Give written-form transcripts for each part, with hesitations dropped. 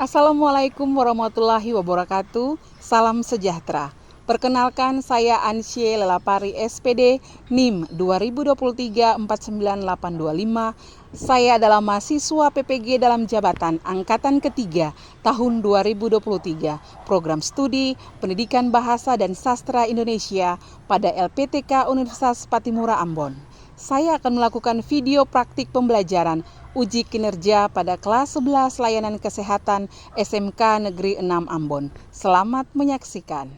Assalamualaikum warahmatullahi wabarakatuh. Salam sejahtera. Perkenalkan, saya Ansye Lelapari SPD NIM 2023-49825. Saya adalah mahasiswa PPG dalam jabatan Angkatan Ketiga tahun 2023, Program Studi Pendidikan Bahasa dan Sastra Indonesia pada LPTK Universitas Patimura Ambon. Saya akan melakukan video praktik pembelajaran uji kinerja pada kelas 11 Layanan Kesehatan SMK Negeri 6 Ambon. Selamat menyaksikan.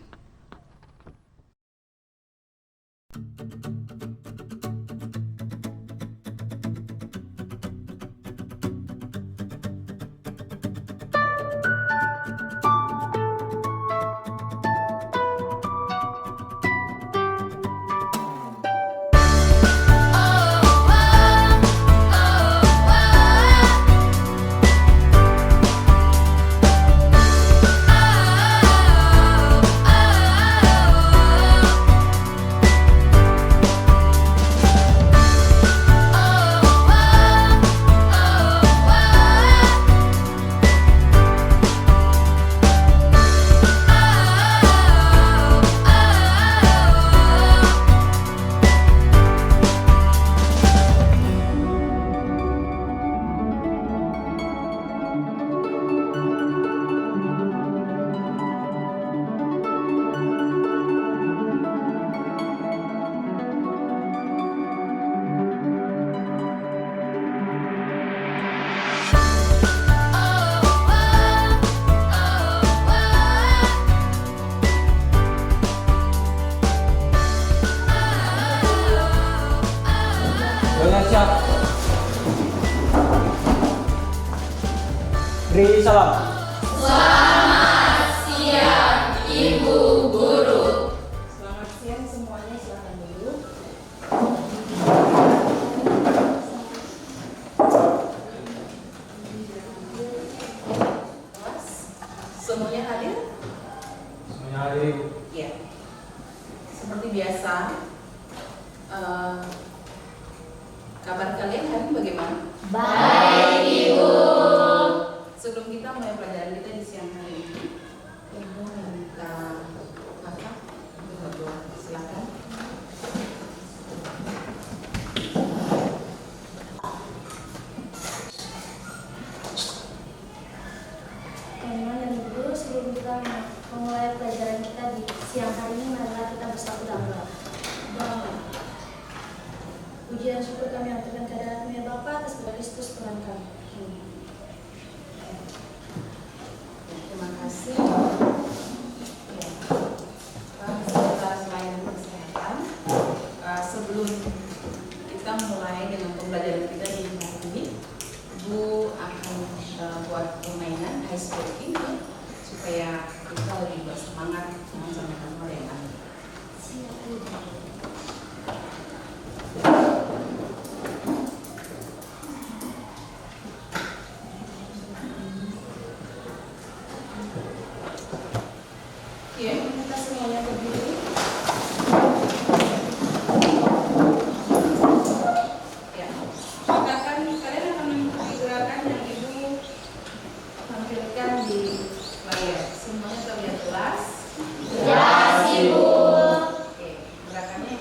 Siap. Beri salam. Selamat siang, Ibu Guru. Selamat siang semuanya, silakan duduk. Semuanya hadir? Semuanya hadir. Ya. Seperti biasa, kabar kalian hari ini bagaimana? Baik, Ibu. Sebelum kita mulai pelajaran kita di siang hari ini, Ibu minta kakak untuk berdoa. Silakan. Teman-teman dan Ibu, sebelum kita memulai pelajaran kita di siang hari ini, marilah kita bersatu dalam doa. Puji dan syukur kami aturkan kehadirat-Mu ya Bapa atas Kristus Tuhan kami. Terima kasih. Ya. Sekretaris Layanan Kesehatan. Sebelum kita mulai dengan pembelajaran kita di hari ini, Bu akan buat permainan ice breaking supaya kita lebih bersemangat melaksanakan pelajaran. Siap, Ibu. Oke, Kita semuanya berdiri. ya. Maka kalian akan mengikuti gerakan yang Ibu tampilkan di layar. Semuanya terlihat jelas. Jelas, Ibu. Oke, gerakannya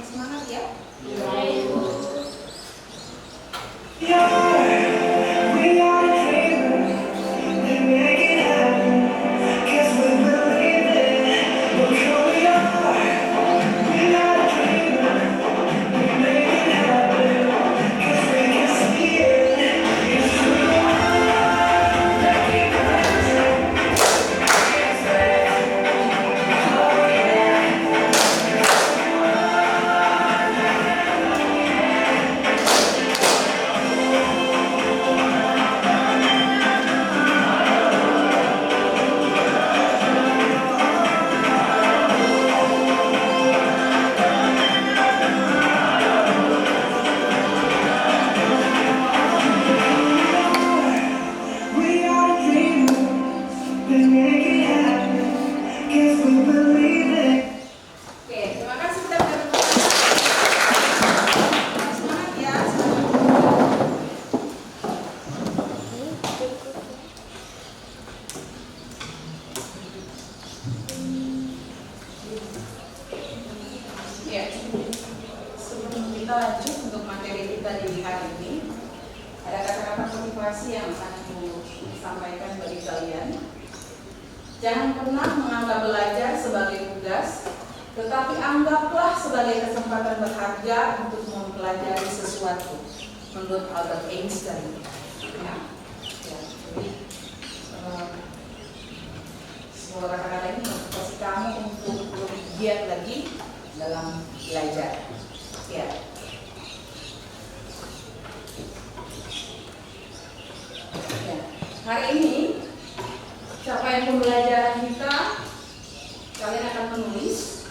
lanjut untuk materi kita di hari ini. Ada kata-kata motivasi yang akan aku sampaikan bagi kalian. Jangan pernah menganggap belajar sebagai tugas, tetapi anggaplah sebagai kesempatan berharga untuk mempelajari sesuatu. Menurut Albert Einstein. Ya. Jadi semua kata-kata ini motivasi kamu untuk lebih giat lagi dalam belajar. Ya. Ya. Hari ini capaian pembelajaran kita, kalian akan menulis.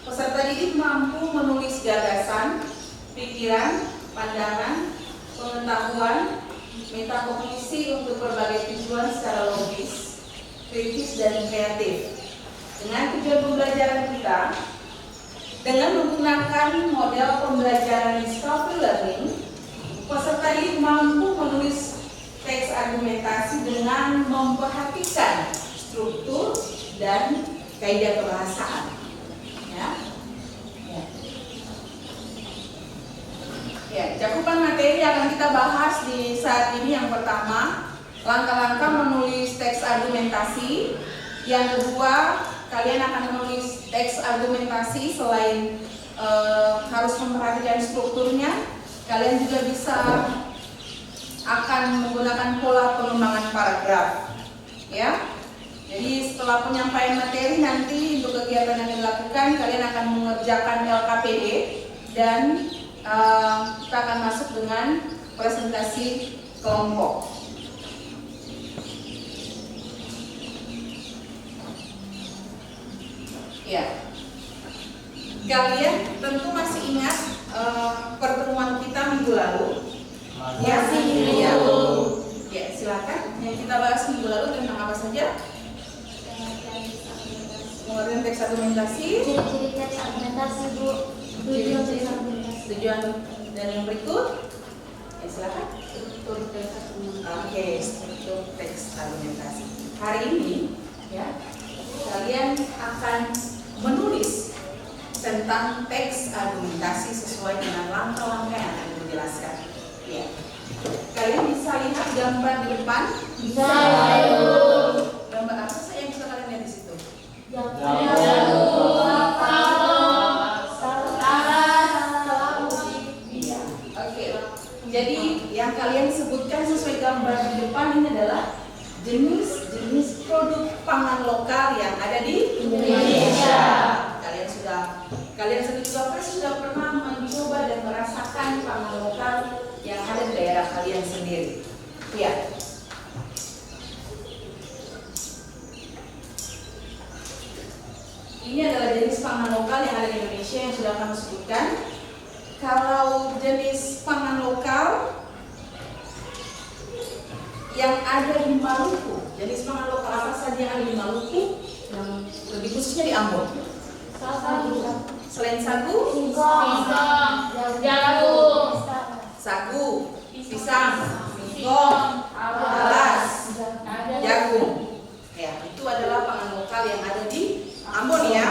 Peserta didik mampu menulis gagasan, pikiran, pandangan, pengetahuan, metakognisi untuk berbagai tujuan secara logis, kritis dan kreatif. Dengan tujuan pembelajaran kita, dengan menggunakan model pembelajaran discovery learning, peserta didik mampu menulis teks argumentasi dengan memperhatikan struktur dan kaidah kebahasaan. Ya. Ya. Ya, cakupan materi akan kita bahas di saat ini. Yang pertama, langkah-langkah menulis teks argumentasi. Yang kedua, kalian akan menulis teks argumentasi selain harus memperhatikan strukturnya, kalian juga bisa akan menggunakan pola pengembangan paragraf. Ya. Jadi setelah penyampaian materi nanti untuk kegiatan yang dilakukan, kalian akan mengerjakan LKPD dan kita akan masuk dengan presentasi kelompok. Ya, kalian tentu masih ingat pertemuan kita minggu lalu? Ya, ya, silakan. Yang kita bahas minggu lalu tentang apa saja? Pengertian teks argumentasi. Ciri-ciri teks argumentasi, Bu. Tujuan teks argumentasi. Tujuan dan yang berikut. Ya, silakan. Struktur teks argumentasi. Oke, struktur teks argumentasi. Hari ini, ya, kalian akan menulis tentang teks argumentasi sesuai dengan langkah-langkah yang akan dijelaskan. Ya. Kalian bisa lihat gambar di depan? Bisa. Gambar apa saja yang bisa kalian lihat di situ? Iya. Oke. Jadi yang kalian sebutkan sesuai gambar di depan ini adalah jenis-jenis produk pangan lokal yang ada di Indonesia. Kalian sebagai sudah pernah mencoba dan merasakan pangan lokal yang ada di daerah kalian sendiri. Ya. Ini adalah jenis pangan lokal yang ada di Indonesia yang sudah kami sebutkan. Kalau jenis pangan lokal yang ada di Maluku, jenis pangan lokal apa saja yang ada di Maluku, yang lebih khususnya di Ambon? Selain sagu, sagu, pisang, singkong, talas, jagung. Ya, itu adalah pangan lokal yang ada di Ambon ya.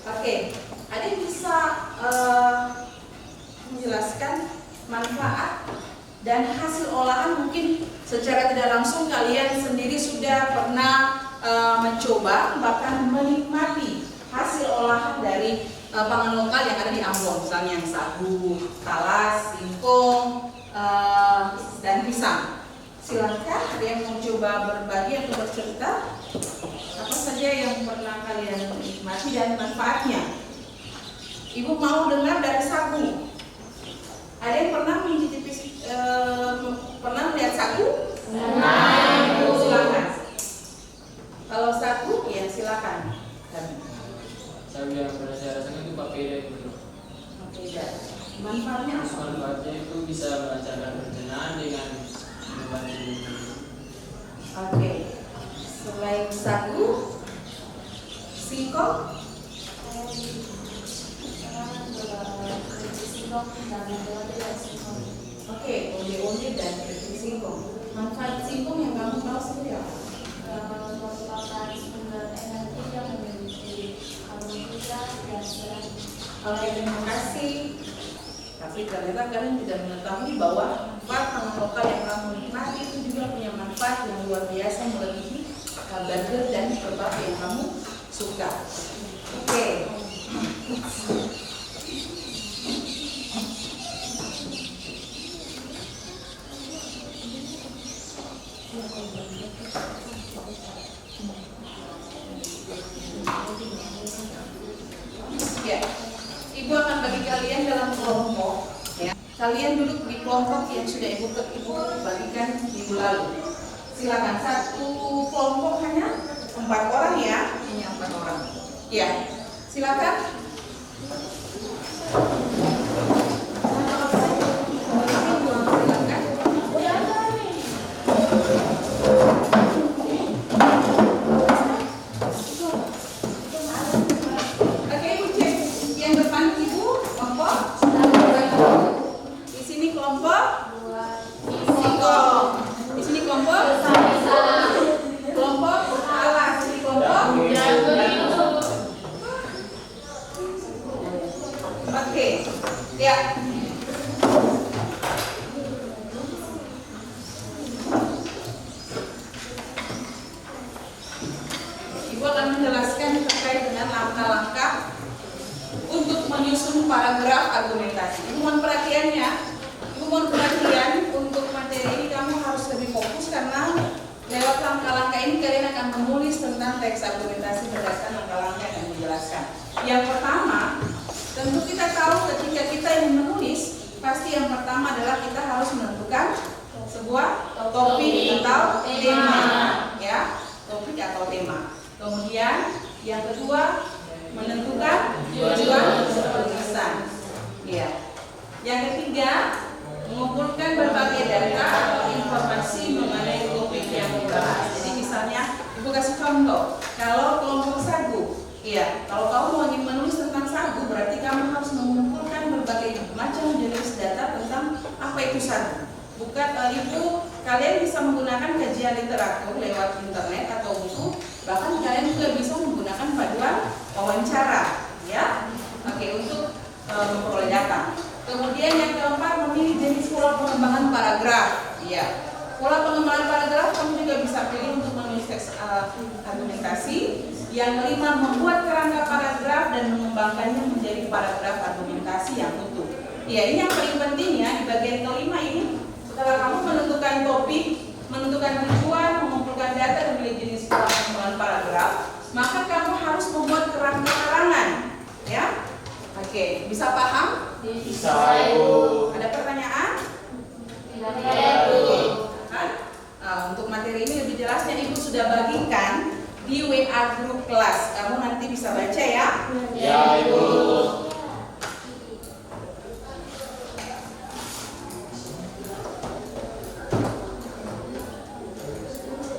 Oke, ada yang bisa menjelaskan manfaat dan hasil olahan? Mungkin secara tidak langsung kalian sendiri sudah pernah mencoba bahkan menikmati hasil olahan dari pangan lokal yang ada di Ambon, misalnya yang sagu, talas, singkong, dan pisang. Silakan, ada yang mau coba berbagi atau bercerita apa saja yang pernah kalian nikmati dan manfaatnya. Ibu mau dengar dari sagu. Ada yang pernah mencicipi, pernah melihat sagu? Silakan. Kalau sagu, ya silakan. Sagu yang pernah saya rasakan itu papeda itu. Papeda. Manfaatnya apa? Manfaatnya itu bisa melancarkan pencernaan dengan membantu. Oke. Selain sagu, singkong. Oke, onde-onde dan singkong. Manfaat singkong yang kamu tahu seperti apa? Merupakan sumber energi yang memiliki karbohidrat dan serat. Oke, terima kasih. Tapi ternyata kalian tidak mengetahui bahwa manfaat pangan lokal yang kamu nikmati itu juga punya manfaat yang luar biasa melebihi burger dan kebab yang kamu suka. Oke. Ya, Ibu akan bagi kalian dalam kelompok. Ya. Kalian duduk di kelompok yang sudah Ibu bagikan minggu lalu. Silakan, satu kelompok hanya 4 orang ya, hanya 4 orang. Ya, silakan. Oke, Ibu cek yang depan Ibu kelompok. Di sini kelompok. Di sini kelompok. Kelompok alas, di sini kelompok. Oke, ya. Ibu akan menjelaskan terkait dengan langkah-langkah untuk menyusun paragraf argumentasi. Ibu mohon perhatiannya. Ibu mohon perhatian untuk materi ini kamu harus lebih fokus karena lewat langkah-langkah ini kalian akan menulis tentang teks argumentasi berdasarkan langkah-langkah yang dijelaskan. Yang pertama, tentu kita tahu ketika kita ingin menulis, pasti yang pertama adalah kita harus menentukan sebuah topik atau tema, ya, topik atau tema. Kemudian yang kedua menentukan tujuan penulisan. Ya. Yang ketiga mengumpulkan berbagai data atau informasi mengenai topik yang dibahas. Jadi misalnya Ibu kasih contoh, kalau kelompok sagu, iya, kalau kamu ingin menulis tentang sagu, berarti kamu harus mengumpulkan berbagai macam jenis data tentang apa itu sagu. Bukan Ibu, kalian bisa menggunakan kajian literatur lewat internet atau buku, bahkan kalian juga bisa menggunakan paduan wawancara, ya. Oke, untuk memperoleh data. Kemudian yang keempat, memilih jenis pola pengembangan paragraf. Iya. Pola pengembangan paragraf kamu juga bisa pilih untuk menulis teks argumentasi. Yang kelima, membuat kerangka paragraf dan mengembangkannya menjadi paragraf argumentasi yang utuh. Iya, ini yang paling penting ya di bagian kelima ini. Setelah kamu menentukan topik, menentukan tujuan, mengumpulkan data dan memilih jenis pola pengembangan paragraf, maka kamu harus membuat kerangka karangan, ya. Oke, bisa paham? Bisa, Ibu. Ada pertanyaan? Tidak, Ibu. Untuk materi ini lebih jelasnya Ibu sudah bagikan di WA grup kelas. Kamu nanti bisa baca ya? Ya, Ibu.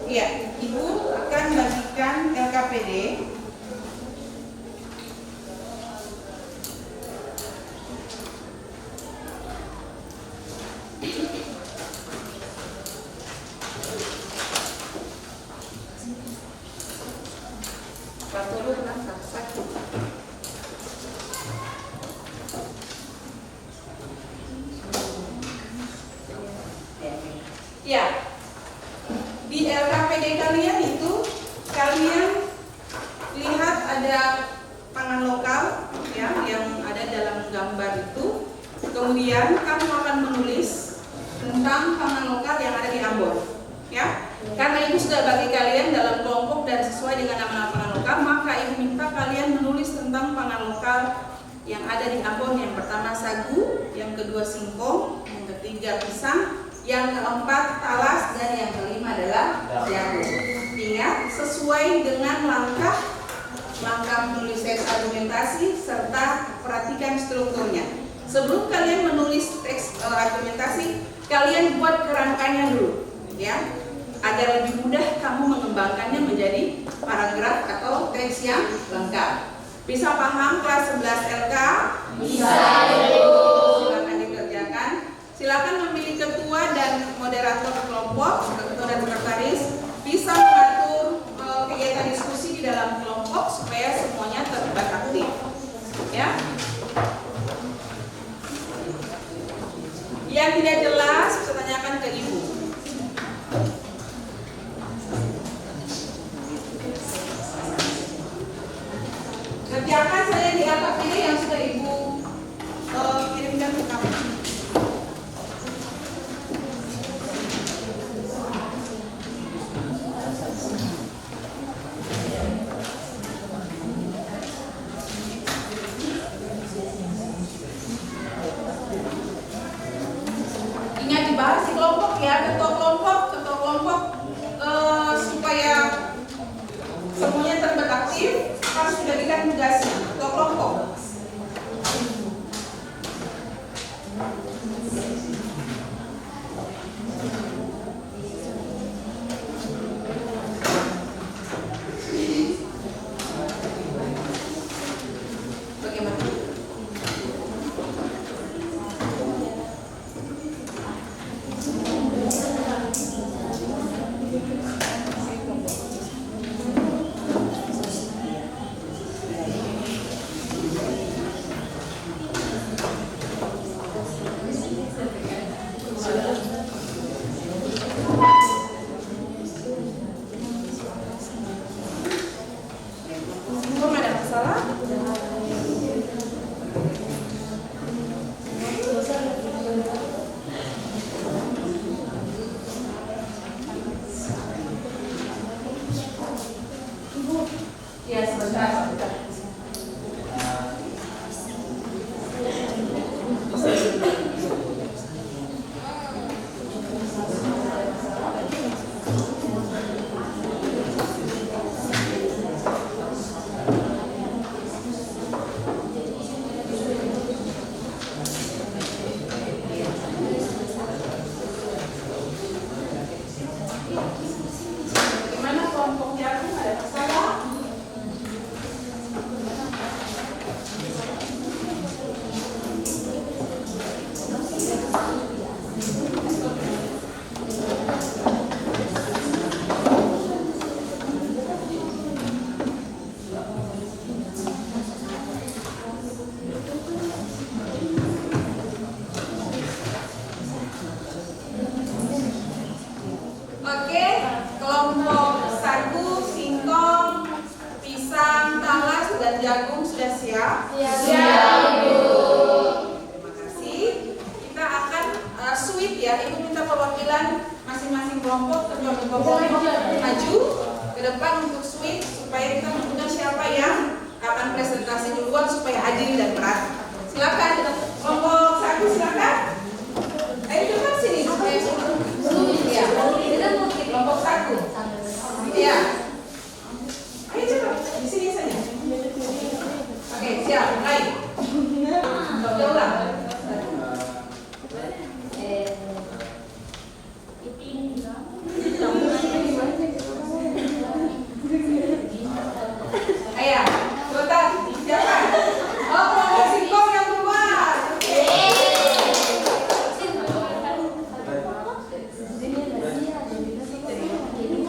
Iya, Ibu akan bagikan LKPD. Ya, di LKPD kalian itu kalian lihat ada pangan lokal ya yang ada dalam gambar itu. Kemudian kamu akan menulis tentang pangan lokal yang ada di Ambon, ya. Karena Ibu sudah bagi kalian dalam kelompok dan sesuai dengan nama pangan lokal, maka Ibu minta kalian menulis tentang pangan lokal yang ada di Ambon. Yang pertama sagu, yang kedua singkong, yang ketiga pisang, yang keempat talas, dan yang kelima adalah jagung. Ingat, sesuai dengan langkah menulis teks argumentasi serta perhatikan strukturnya. Sebelum kalian menulis teks argumentasi, kalian buat kerangkanya dulu, ya, agar lebih mudah kamu mengembangkannya menjadi paragraf atau teks yang lengkap. Bisa paham kelas 11 LK? Bisa, Ibu. Silakan dikerjakan. Silakan memilih ketua dan moderator kelompok, ketua dan sekretaris bisa mengatur kegiatan diskusi di dalam kelompok supaya semuanya terlibat aktif. Ya. Yang tidak jelas bisa tanyakan ke Ibu. Kerjakan saya di atap ini yang sudah Ibu kirimkan ke kami. Ingat dibahas di kelompok ya, ketua kelompok supaya semuanya terlibat aktif harus diberikan tugas ketua kelompok. Bagaimana? Belum ada masalah? Ya, sebentar. Gimana kelompoknya? Ada masalah? Oke, kelompok sagu, singkong, pisang, talas, dan jagung sudah siap? Siap, Bu. Terima kasih. Kita akan switch ya. Ibu minta perwakilan masing-masing kelompok, kelompok maju ke depan untuk switch supaya kita mengundang siapa yang akan presentasi duluan supaya adil dan merata. Silakan kelompok sagu, silakan. Ayo cepat sini supaya ya. Kelompok sagu. Iya. Ayo cepat di sini saja. Oke, siap. Mulai. Kita ulang. Ayo, ikutan. Siapa? Oh, kelompok singkong yang keluar.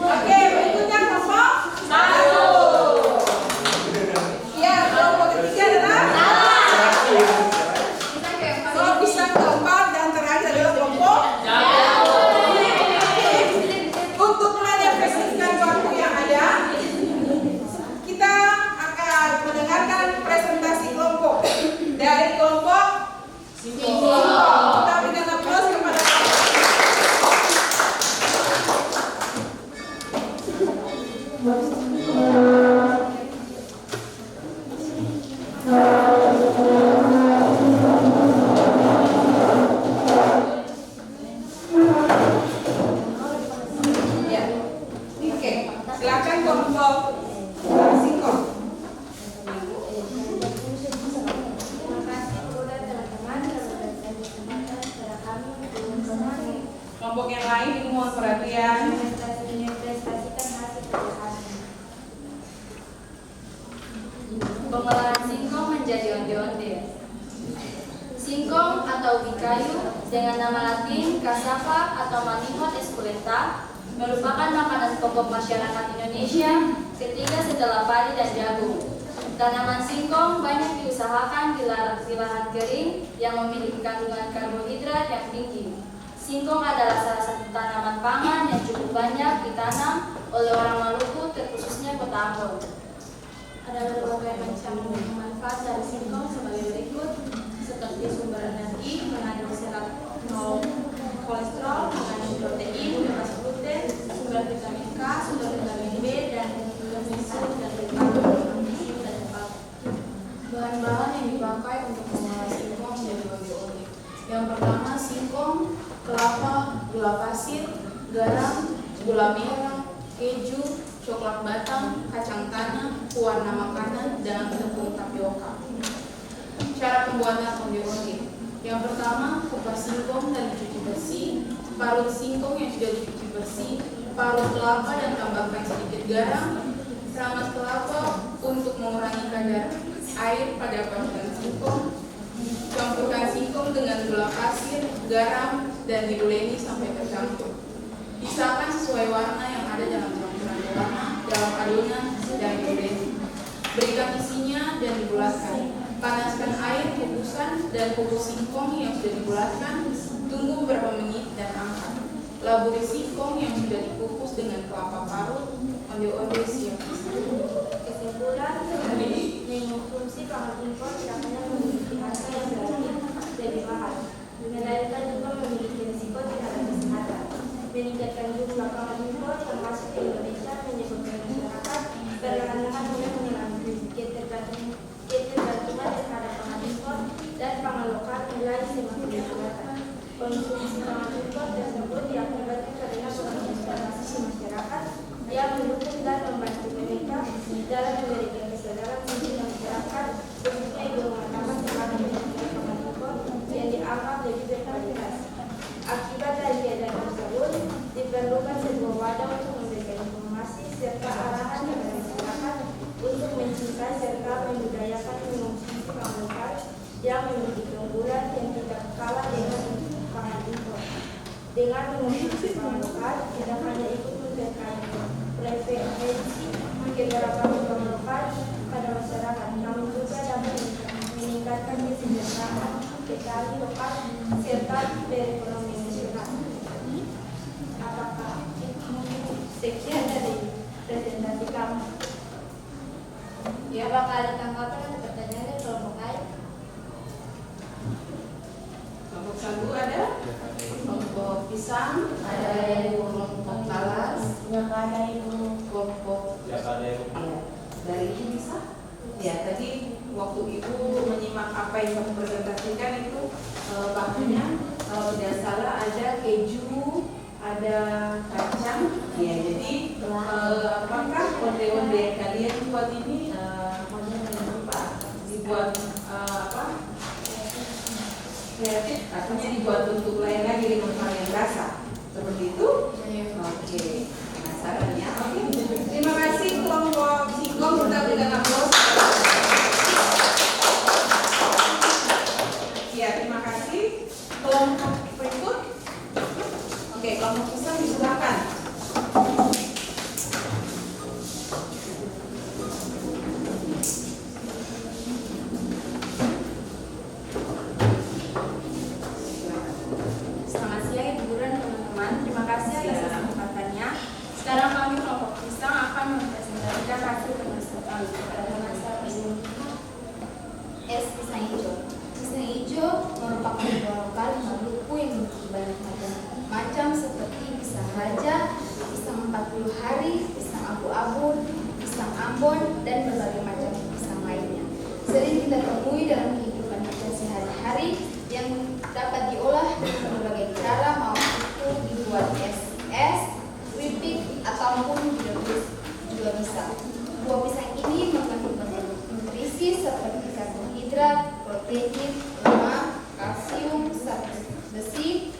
Oke, berikutnya kelompok satu. Ya, kelompok ketiga adalah kelompok pisang keempat dan terakhir adalah kelompok untuk menefisikan waktu yang ada. Kita akan mendengarkan presentasi kelompok dari kelompok singkong. Kita berikan aplaus kepada ya. Oke, silakan kelompok singkong. Terima kasih kepada teman-teman telah memberikan kesempatan kepada kami untuk memperkenalkan Kelompok yang lain mohon perhatian. menginvestasikan hasil kerja kami. Pengolahan singkong menjadi onde-onde. Singkong atau ubi kayu dengan nama latin cassava atau Manihot esculenta merupakan makanan pokok masyarakat Indonesia ketiga setelah padi dan jagung. Tanaman singkong banyak diusahakan di lahan kering yang memiliki kandungan karbohidrat yang tinggi. Singkong adalah salah satu tanaman pangan yang cukup banyak ditanam oleh orang Maluku, terkhususnya Kota Ambon. Ada berbagai macam manfaat dari singkong sebagai berikut, seperti sumber energi, mengandung serat nol kolesterol, mengandung protein, bebas gluten, sumber vitamin K, sumber vitamin B, dan magnesium dan vitamin dan Bahan-bahan yang dipakai untuk mengolah singkong menjadi oleh-oleh. Yang pertama singkong, kelapa, gula pasir, garam, gula merah, keju, coklat batang, kacang tanah, pewarna makanan, dan tepung tapioka. Cara pembuatan oleh-oleh. Yang pertama, kupas singkong dan dicuci bersih, parut singkong yang sudah dicuci bersih, parut kelapa dan tambahkan sedikit garam, ramas kelapa untuk mengurangi kadar air pada parutan singkong. Campurkan singkong dengan gula pasir, garam, dan diuleni sampai tercampur. Pisahkan sesuai warna yang ada dalam campuran warna, dalam adonan, dan diuleni. Berikan isinya dan dibulatkan. Panaskan air kukusan dan kukus singkong yang sudah dibulatkan. Tunggu beberapa menit dan angkat. Laburi singkong yang sudah dikukus dengan kelapa parut. Oleh-oleh siap. Kesimpulan, mengkonsumsi pangan impor tidak hanya memiliki harga yang relatif lebih mahal, melainkan juga memiliki risiko terhadap kesehatan. Meningkatkan jumlah pangan impor yang masuk ke Indonesia menyebabkan masyarakat perlahan-lahan mulai mengalami ketergantungan terhadap pangan impor dan pangan lokal mulai semakin berkurang. Konsumsi pangan impor tersebut diakibatkan karena transformasi masyarakat yang mendukung dan membantu mereka dalam memberikan kesadaran sisi masyarakat, khususnya ibu rumah tangga sebagai menggunakan pangan impor yang dianggap lebih berkualitas. Akibat dari keadaan tersebut, diperlukan sebuah wadah untuk memberikan informasi serta arahan kepada masyarakat untuk mencintai serta membudayakan mengonsumsi pangan lokal yang memiliki keunggulan yang tidak kalah dengan pangan impor. Dengan mengonsumsi pangan lokal, tidak hanya ikut memberikan preferensi keberagaman pangan lokal pada masyarakat, namun juga dapat meningkatkan kesejahteraan petani lokal serta perekonomian nasional. Apakah sekian dari presentasi kami? Ya, apakah ada tanggapan atau pertanyaan dari kelompok lain? Kelompok sagu ada, kelompok pisang ada, kelompok talas, Yang ada itu kelompok dari ini bisa. Ya, tadi waktu ibu menyimak apa yang kamu presentasikan itu bahannya kalau tidak salah ada keju, ada kacang. Ya, jadi apakah onde-onde yang kalian buat ini dibuat apa? Kreatif, artinya dibuat untuk lain lagi dengan varian rasa. Seperti itu? Oke. Penasaran ya? Oke. Terima kasih kelompok singkong, kita berikan aplaus. Ya, terima kasih. Kelompok berikut. Oke, kelompok pisang disilakan. Selamat siang Ibu Guru dan teman-teman. Terima kasih atas kesempatannya. Sekarang kami kelompok pisang akan mempresentasikan hasil pemeriksaan kami pada masalah ini. Es pisang hijau. Pisang hijau merupakan buah lokal Maluku yang memiliki banyak macam seperti pisang raja, pisang 40 hari, pisang abu-abu, pisang Ambon, dan berbagai macam pisang lainnya. Sering kita temui dalam kehidupan kita sehari-hari yang dapat diolah dengan berbagai cara, mau itu dibuat es, keripik, ataupun direbus juga bisa. Buah pisang ini mengandung nutrisi seperti karbohidrat, protein, lemak, kalsium, besi,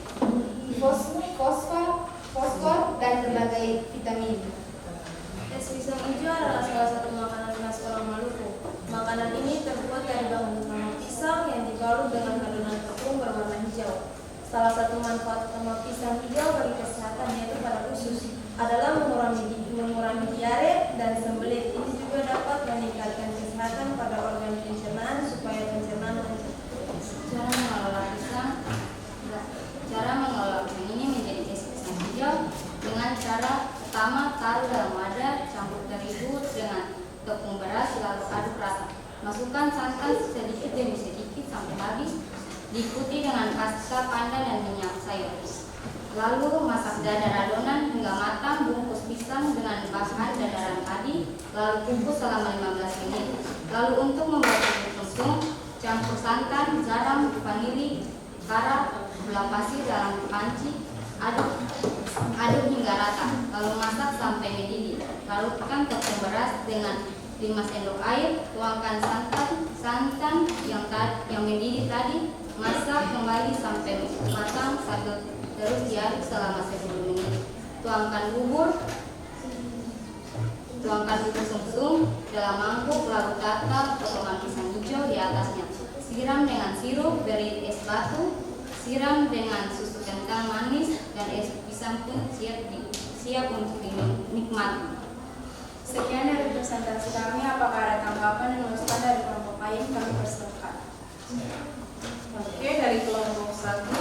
fosfor, dan berbagai vitamin. Es pisang hijau adalah salah satu makanan khas orang Maluku. Makanan ini terbuat dari bahan utama pisang yang dibalut dengan adonan tepung berwarna hijau. Salah satu manfaat utama pisang hijau bagi kesehatan yaitu pada usus adalah mengurangi diare dan sembelit. Ini juga dapat meningkatkan kesehatan pada organ pencernaan supaya pencernaan lancar. Cara mengolah pisang. dengan pasta pandan dan minyak sayur. Lalu masak dadar adonan hingga matang, bungkus pisang dengan bahan dadaran tadi, lalu kukus selama 15 menit. Lalu untuk membuat bubuk sumsum, campur santan, garam, vanili, garam, gula pasir dalam panci, aduk hingga rata. Lalu masak sampai mendidih. Larutkan tepung beras dengan 5 sendok air, tuangkan santan yang mendidih tadi, masak kembali sampai matang sambil terus diaduk selama 10 menit. Tuangkan bubur sumsum dalam mangkuk, lalu tata potongan pisang hijau di atasnya. Siram dengan sirup, beri es batu, siram dengan susu kental manis, dan es pisang pun siap untuk dinikmati. Sekian dari presentasi kami. Apakah ada tanggapan dan masukan dari kelompok lain? Kami persilakan. Oke, dari kelompok 1.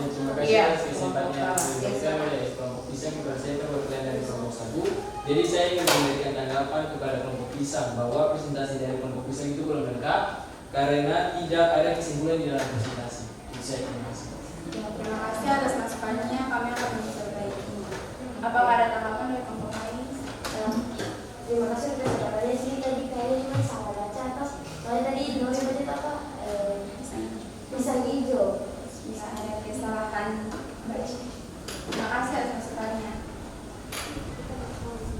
Terima kasih Iya, atas kesempatannya yang diberikan oleh kelompok pisang kepada saya perwakilan dari kelompok 1. Jadi saya ingin memberikan tanggapan kepada kelompok pisang bahwa presentasi dari kelompok pisang itu belum lengkap karena tidak ada kesimpulan di dalam presentasi. Itu saya terima kasih. Terima kasih atas masukannya. Kami akan memperbaiki. Apakah ada tanggapan dari kelompok lain? Terima kasih udah sebenarnya sih tadi kayaknya cuma salah baca atau soalnya tadi Nuri baca apa pisang hijau. Bisa ada kesalahan. Baik. Terima kasih atas masukannya.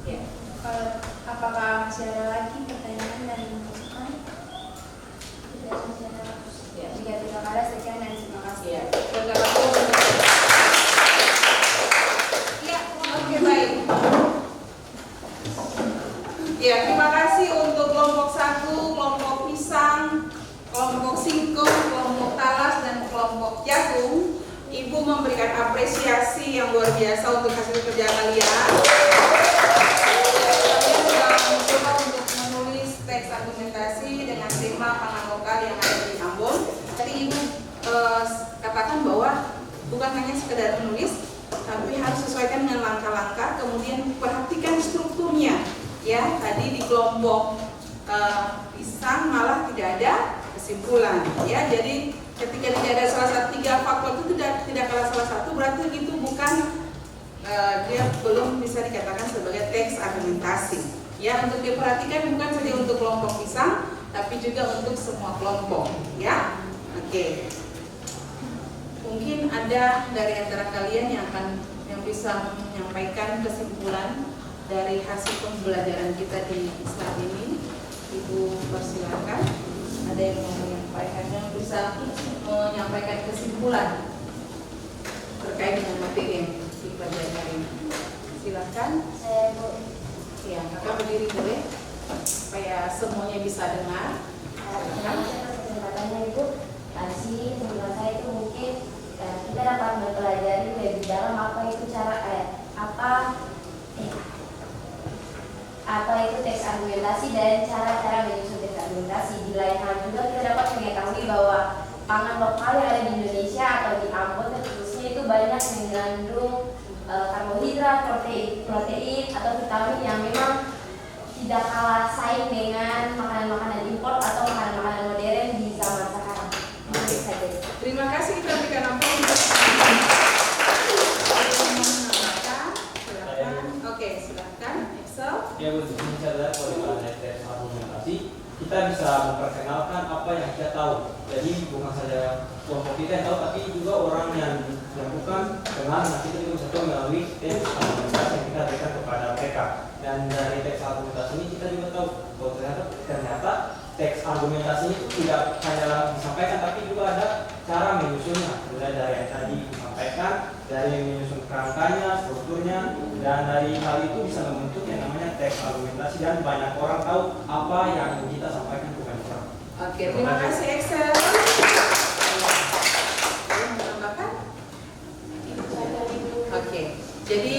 Ya. Apakah masih ada lagi pertanyaan dan masukan? Tidak masih ada. Ya, jika tidak ada, sekian dan terima kasih. Ya, oke, baik. Ya, terima kasih untuk kelompok 1, kelompok pisang, kelompok singkong, kelompok talas, dan kelompok jagung. Ibu memberikan apresiasi yang luar biasa untuk hasil kerja kalian. Kalian sudah mencoba untuk menulis teks argumentasi dengan tema pangan lokal yang ada di Ambon. Tadi Ibu katakan bahwa bukan hanya sekedar menulis, tapi harus sesuaikan dengan langkah-langkah, kemudian perhatikan strukturnya. Ya, tadi di kelompok pisang malah tidak ada kesimpulan. Ya, jadi ketika tidak ada salah satu 3 faktor itu tidak kalah salah satu, berarti itu bukan dia belum bisa dikatakan sebagai teks argumentasi. Ya, untuk diperhatikan bukan saja untuk kelompok pisang, tapi juga untuk semua kelompok. Ya, oke. Mungkin ada dari antara kalian yang bisa menyampaikan kesimpulan dari hasil pembelajaran kita di saat ini. Ibu persilakan. Ada yang mau menyampaikan, yang bisa menyampaikan kesimpulan terkait dengan materi yang dipelajari hari ini. Silakan. Saya Bu. Ya, kakak berdiri boleh supaya semuanya bisa dengar. Kesempatannya Ibu. Kasih menurut saya itu mungkin kita dapat mempelajari lebih dalam apa itu itu teks argumentasi dan cara-cara menyusun teks argumentasi. Di lain hal juga kita dapat mengetahui bahwa pangan lokal yang ada di Indonesia atau di Ambon khususnya itu banyak mengandung karbohidrat, protein atau vitamin yang memang tidak kalah saing dengan makanan-makanan impor atau makanan-makanan modern di zaman sekarang. Itu saja. Terima kasih, kita berikan ampun. Oke, silakan. Excel. Ya, Bu, ini saya kalau teks argumentasi kita bisa memperkenalkan apa yang kita tahu. Jadi bukan saja kelompok kita yang tahu, tapi juga orang yang bukan kenal. Nah, kita juga bisa tahu melalui teks argumentasi yang kita berikan kepada mereka. Dan dari teks argumentasi ini kita juga tahu bahwa ternyata teks argumentasi itu tidak hanya disampaikan, tapi juga ada cara menyusunnya. Mulai dari yang tadi disampaikan, dari menyusun kerangkanya, strukturnya, dan dari hal itu bisa membentuk yang namanya teks argumentasi, dan banyak orang tahu apa yang kita sampaikan ke banyak orang. Oke, terima kasih Excel. Menambahkan? Oke, jadi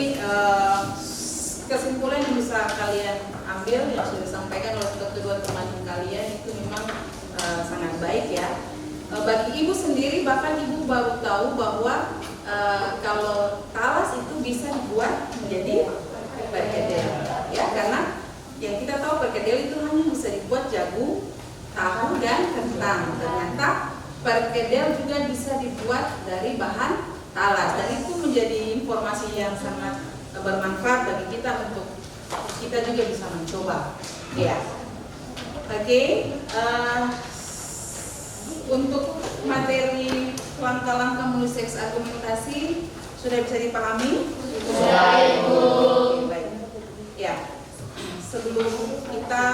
kesimpulan yang bisa kalian ambil yang sudah disampaikan oleh kedua teman kalian itu memang sangat baik ya. Bagi ibu sendiri, bahkan ibu baru tahu bahwa kalau talas itu bisa dibuat menjadi perkedel, ya, karena yang kita tahu perkedel itu hanya bisa dibuat jagung, tahu, dan kentang. Ternyata perkedel juga bisa dibuat dari bahan talas, dan itu menjadi informasi yang sangat bermanfaat bagi kita untuk kita juga bisa mencoba. Ya, oke. Untuk materi langkah-langkah menulis teks argumentasi sudah bisa dipahami? Sudah, Ibu. Baik. Ya, sebelum kita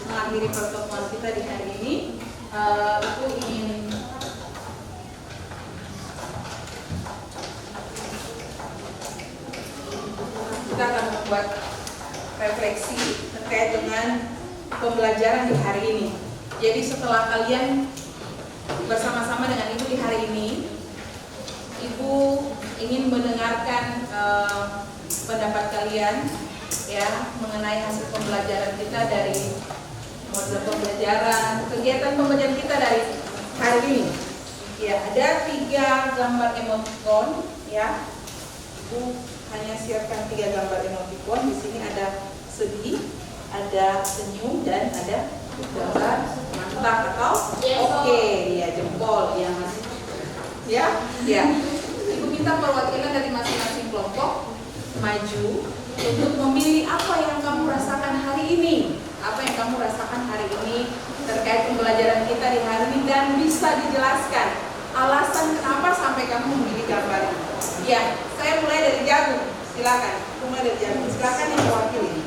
mengakhiri pertemuan kita di hari ini, aku ingin kita akan membuat refleksi terkait dengan pembelajaran di hari ini. Jadi setelah kalian bersama-sama dengan Ibu di hari ini, Ibu ingin mendengarkan pendapat kalian ya mengenai hasil pembelajaran kita dari model pembelajaran, kegiatan pembelajaran kita dari hari ini. Ya, ada 3 gambar emoticon ya. Ibu hanya siapkan 3 gambar emoticon. Di sini ada sedih, ada senyum, dan ada gambar mantap atau oke, ya jempol yang ya. Ibu minta perwakilan dari masing-masing kelompok maju untuk memilih apa yang kamu rasakan hari ini, terkait pembelajaran kita di hari ini, dan bisa dijelaskan alasan kenapa sampai kamu memilih gambar ini. Ya, saya mulai dari Jagung. Silakan. Silakan yang mewakili.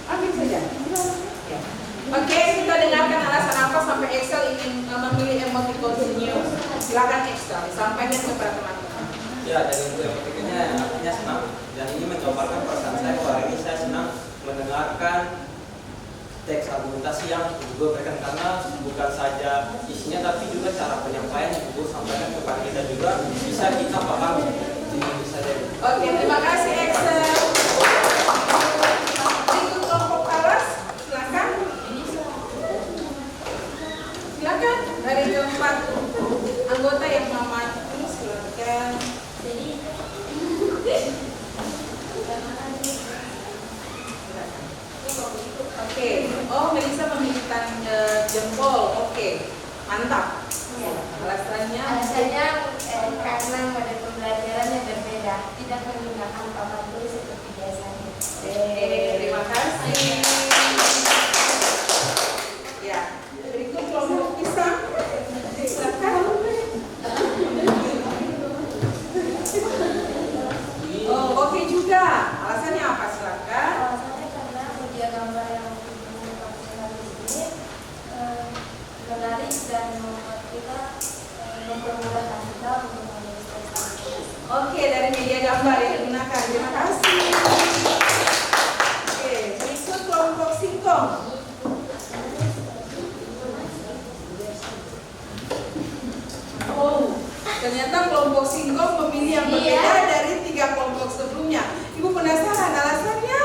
Ambil saja. Ya. Oke, kita dengarkan alasan apa sampai Excel ingin memilih emoticon senyum. Silakan Excel, disampaikan kepada teman-teman. Ya, dari itu emoticonnya artinya senang, dan ini mencobakan perasaan saya bahwa hari ini saya senang mendengarkan teks argumentasi yang Ibu berikan, karena bukan saja isinya tapi juga cara penyampaian yang Ibu sampaikan kepada kita juga bisa kita pahami. Ini bisa jadi. Oke, terima kasih Excel. Berikut kelompok talas, silakan. Silakan dari keempat anggota yang mengamati, silakan. Oke, oh Melisa memilih jempol, oke, mantap. Alasannya? Karena model pembelajarannya berbeda, tidak menggunakan papan tulis seperti biasanya. Terima kasih. Ya, berikut kelompok pisang. Silakan. Oh, oke juga. Alasannya apa? Silakan. Alasannya karena media gambar yang dipakai di sini menarik dan membuat kita mempermudahkan kita untuk menulis teks. Oke, dari media gambar yang digunakan. Terima kasih. Oke, berikut kelompok singkong. Oh, ternyata kelompok singkong memilih yang berbeda dari 3 kelompok sebelumnya. Ibu penasaran alasannya?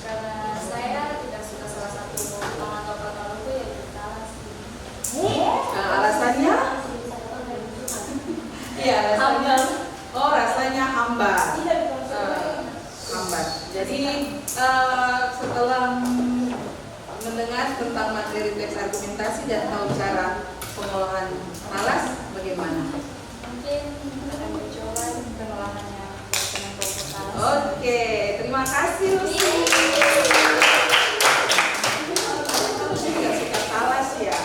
Karena saya tidak suka salah satu potongan atau potongan itu ya talas. Alasannya? Iya, alasannya. Oh, rasanya hambar. Hambar. Jadi setelah mendengar tentang materi teks argumentasi dan tahu cara pengolahan talas, bagaimana? Mungkin akan mencoba pengolahannya dengan kelompok talas. Oke, terima kasih Lucy. Kamu juga suka talas ya?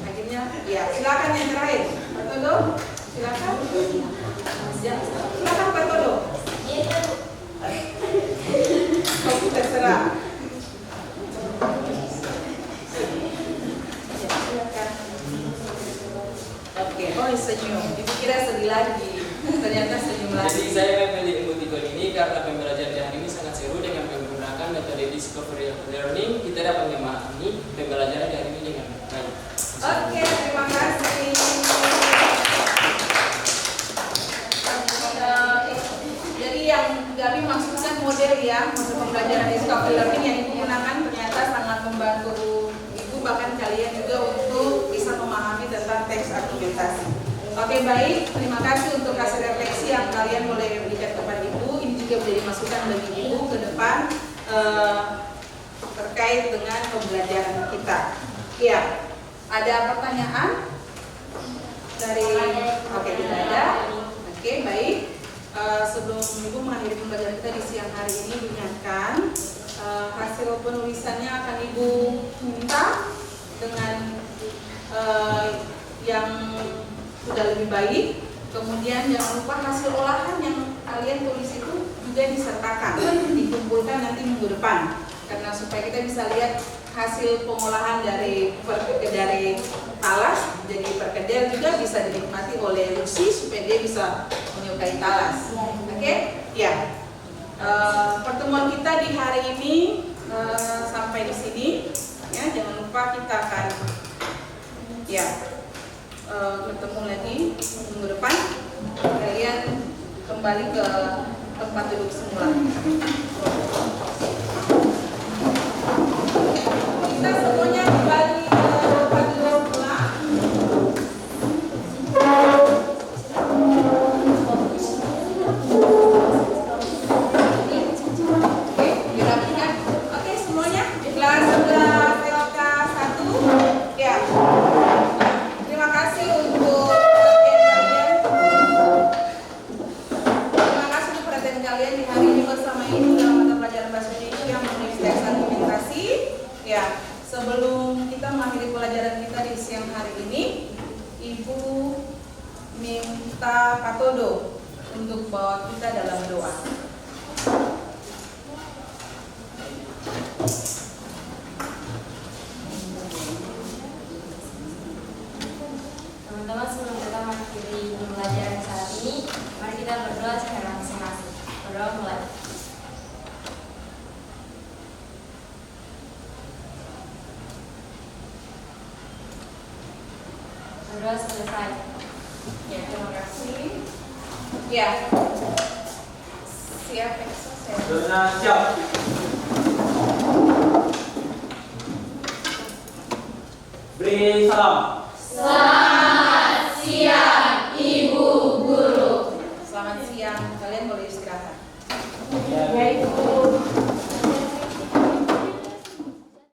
Akhirnya, ya silakan yang terakhir, Pak Todo. Silakan. Silakan Pak Todo. Kamu terserah. Oke, oh senyum. Ibu kira sedih lagi, ternyata senyum lagi. Jadi saya memilih emoticon ini karena pembelajaran hari ini sangat seru dengan menggunakan metode discovery learning. Kita dapat memahami pembelajaran hari ini dengan baik. Oke, terima kasih. Jadi yang Gabi maksudkan model ya, model pembelajaran discovery learning yang Ibu gunakan ternyata sangat membantu Ibu, bahkan kalian juga untuk bisa memahami tentang teks argumentasi. Oke, baik, terima kasih untuk hasil refleksi yang kalian boleh berikan kepada Ibu. Ini juga menjadi masukan bagi Ibu ke depan terkait dengan pembelajaran kita. Ya, ada pertanyaan dari? Oke, tidak ada. Oke, baik. Sebelum Ibu mengakhiri pembelajaran kita di siang hari ini, diingatkan hasil penulisannya akan Ibu minta dengan yang sudah lebih baik. Kemudian jangan lupa hasil olahan yang kalian tulis itu juga disertakan, dikumpulkan nanti minggu depan, karena supaya kita bisa lihat hasil pengolahan dari talas jadi perkedel juga bisa dinikmati oleh Lucy supaya dia bisa menyukai talas. Oke? Ya. Pertemuan kita di hari ini sampai di sini. Ya, jangan lupa kita akan bertemu lagi minggu depan. Kalian kembali ke tempat duduk semula. Kita semuanya kembali ke tempat duduk semula. Oke, dirapikan. Oke, semuanya kelas 11 LK 1. Ya. Terima kasih untuk perhatian kalian di hari ini bersama Ibu dalam mata pelajaran bahasa Indonesia yang menulis teks argumentasi. Ya, sebelum kita mengakhiri pelajaran kita di siang hari ini, Ibu minta Katodo untuk bawa kita dalam doa. Teman-teman, sebelum kita mengakhiri pembelajaran saat ini, mari kita berdoa secara masing-masing. Berdoa mulai. Berdoa selesai. Ya, terima kasih. Ya. Siap, saya. Doanya siap. Beri salam. Selamat siang, Ibu Guru. Selamat siang. Kalian boleh istirahat. Ya,